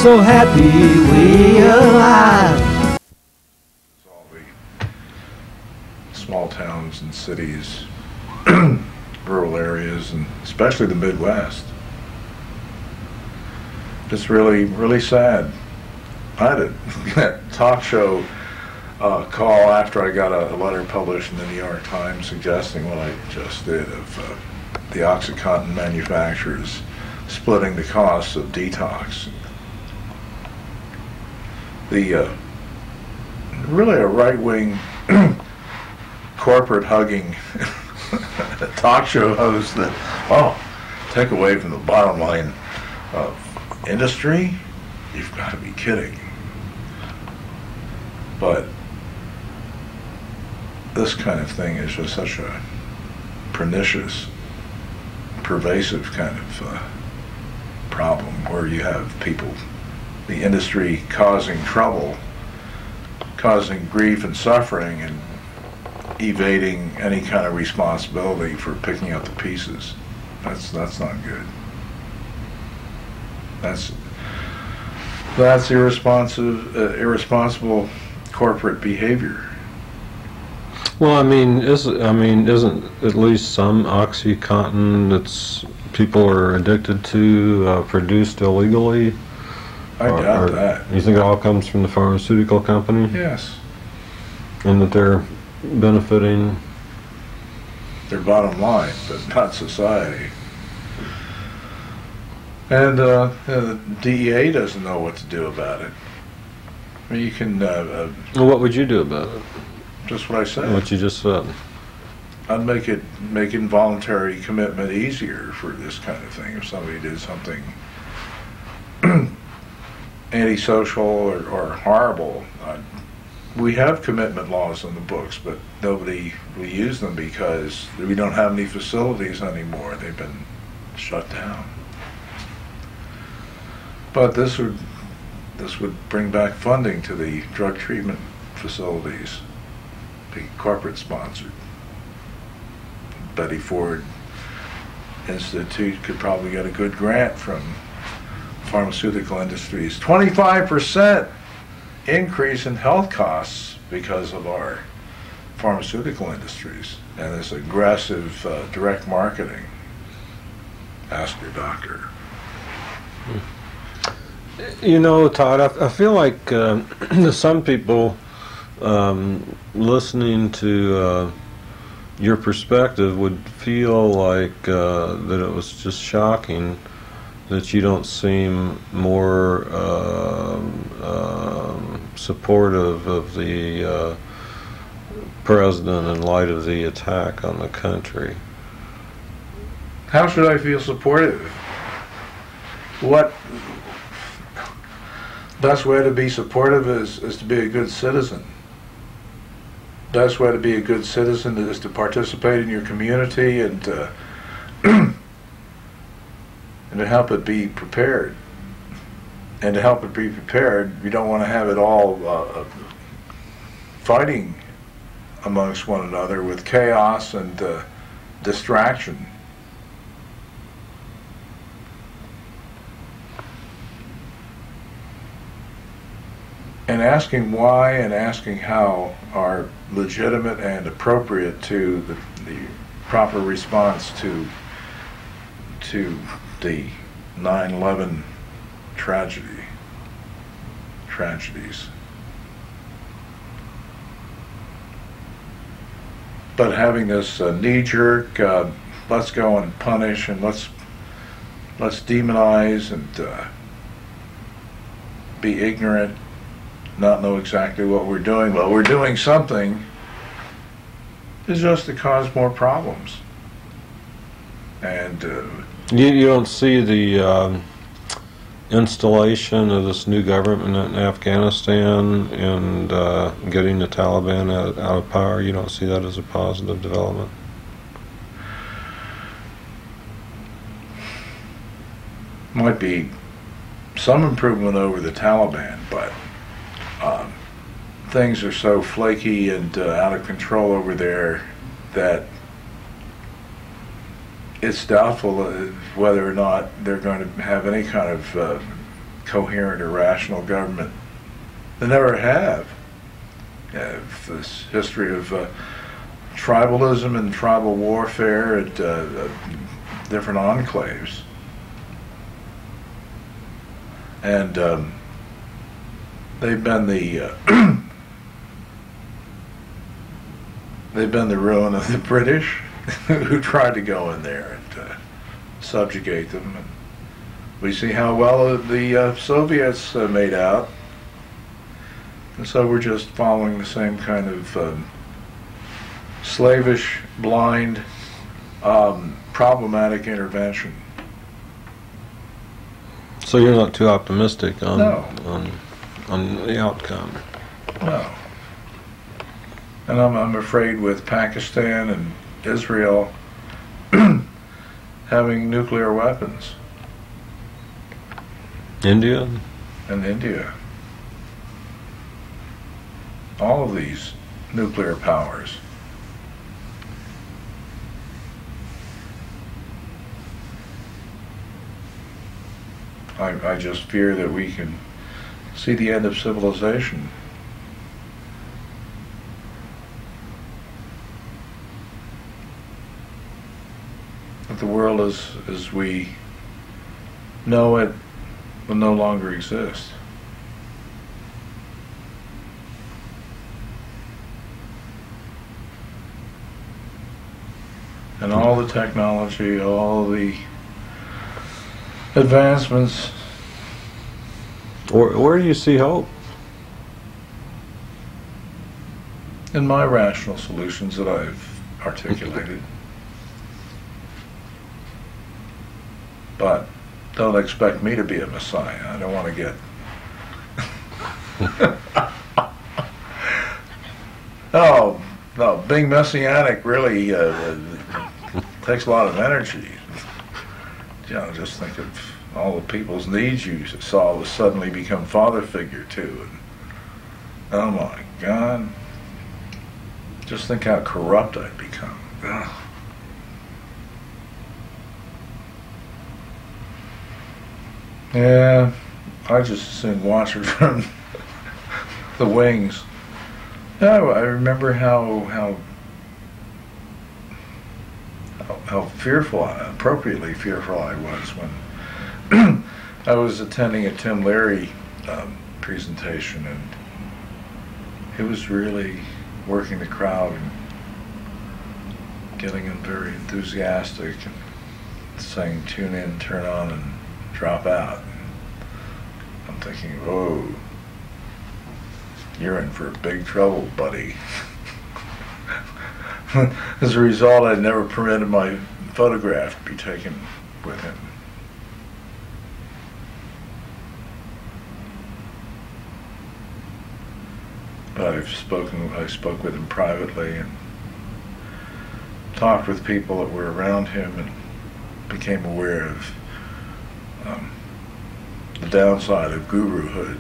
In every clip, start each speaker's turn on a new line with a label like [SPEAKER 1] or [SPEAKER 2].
[SPEAKER 1] so happy we alive.
[SPEAKER 2] All the small towns and cities, rural areas, and especially the Midwest. It's really, really sad. I had a talk show call after I got a letter published in the New York Times suggesting what I just did of the Oxycontin manufacturers splitting the costs of detox. The really a right-wing corporate hugging talk show host that, take away from the bottom line of industry? You've got to be kidding. But this kind of thing is just such a pernicious, pervasive kind of problem where you have people, the industry causing trouble, causing grief and suffering, and evading any kind of responsibility for picking up the pieces. That's not good. That's irresponsible corporate behavior.
[SPEAKER 3] Well, I mean, isn't at least some Oxycontin that's people are addicted to produced illegally?
[SPEAKER 2] I doubt that.
[SPEAKER 3] You think it all comes from the pharmaceutical company?
[SPEAKER 2] Yes.
[SPEAKER 3] And that they're benefiting
[SPEAKER 2] their bottom line, but not society. And the DEA doesn't know what to do about it. I mean, you can.
[SPEAKER 3] Well, what would you do about it?
[SPEAKER 2] Just what I said.
[SPEAKER 3] What you just said.
[SPEAKER 2] I'd make involuntary commitment easier for this kind of thing. If somebody did something antisocial or horrible, we have commitment laws on the books, but we use them because we don't have any facilities anymore. They've been shut down. But this would bring back funding to the drug treatment facilities, the corporate sponsored. Betty Ford Institute could probably get a good grant from pharmaceutical industries. 25% increase in health costs because of our pharmaceutical industries and this aggressive direct marketing. Ask your doctor.
[SPEAKER 3] You know, Todd, I feel like some people listening to your perspective would feel like that it was just shocking that you don't seem more supportive of the president in light of the attack on the country.
[SPEAKER 2] How should I feel supportive? What best way to be supportive is to be a good citizen. Best way to be a good citizen is to participate in your community and and to help it be prepared. And to help it be prepared, you don't want to have it all fighting amongst one another with chaos and distraction. And asking why and asking how are legitimate and appropriate to the proper response to the 9/11 tragedies. But having this knee-jerk, let's go and punish and let's demonize and be ignorant, not know exactly what we're doing, but we're doing something, is just to cause more problems. And
[SPEAKER 3] you don't see the installation of this new government in Afghanistan and getting the Taliban out of power. You don't see that as a positive development?
[SPEAKER 2] Might be some improvement over the Taliban, but things are so flaky and out of control over there that it's doubtful whether or not they're going to have any kind of coherent or rational government. They never have. This history of tribalism and tribal warfare at different enclaves. And they've been the they've been the ruin of the British, who tried to go in there and subjugate them. And we see how well the Soviets made out, and so we're just following the same kind of slavish, blind, problematic intervention.
[SPEAKER 3] So you're not too optimistic on
[SPEAKER 2] No.
[SPEAKER 3] on the outcome.
[SPEAKER 2] No. And I'm afraid with Pakistan and Israel having nuclear weapons.
[SPEAKER 3] India?
[SPEAKER 2] And India. All of these nuclear powers. I just fear that we can see the end of civilization. That the world as we know it will no longer exist. And all the technology, all the advancements.
[SPEAKER 3] Where do you see hope?
[SPEAKER 2] In my rational solutions that I've articulated. But don't expect me to be a messiah. I don't want to get oh no, being messianic really takes a lot of energy. You know, just think of all the people's needs you saw was suddenly become father figure to, and oh my God, just think how corrupt I'd become. Ugh. Yeah, I just as soon watch it from the wings. Yeah, I remember how fearful, appropriately fearful I was when I was attending a Tim Leary presentation, and he was really working the crowd and getting them very enthusiastic and saying, tune in, turn on, and drop out. I'm thinking, oh, you're in for big trouble, buddy. As a result, I never permitted my photograph to be taken with him. But I spoke with him privately and talked with people that were around him and became aware of the downside of guruhood.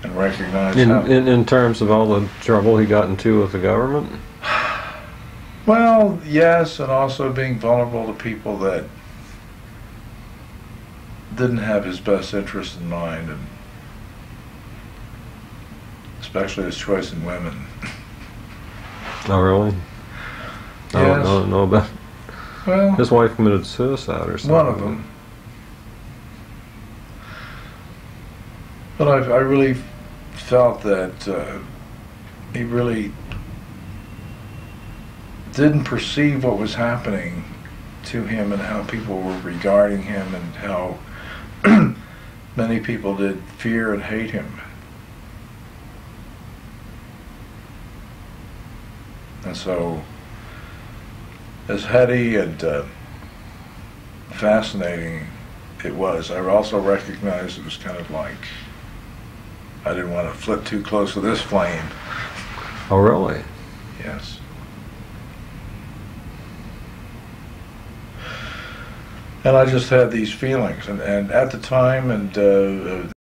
[SPEAKER 2] And recognized
[SPEAKER 3] in terms of all the trouble he got into with the government?
[SPEAKER 2] Well, yes, and also being vulnerable to people that didn't have his best interest in mind, and especially his choice in women.
[SPEAKER 3] Oh, really?
[SPEAKER 2] Yes.
[SPEAKER 3] I don't know about.
[SPEAKER 2] Well,
[SPEAKER 3] his wife committed suicide or something.
[SPEAKER 2] one of them. But I really felt that he really didn't perceive what was happening to him and how people were regarding him and how many people did fear and hate him. And so, as heady and fascinating it was, I also recognized it was kind of like I didn't want to flip too close to this flame.
[SPEAKER 3] Oh, really?
[SPEAKER 2] Yes. And I just had these feelings, and at the time, and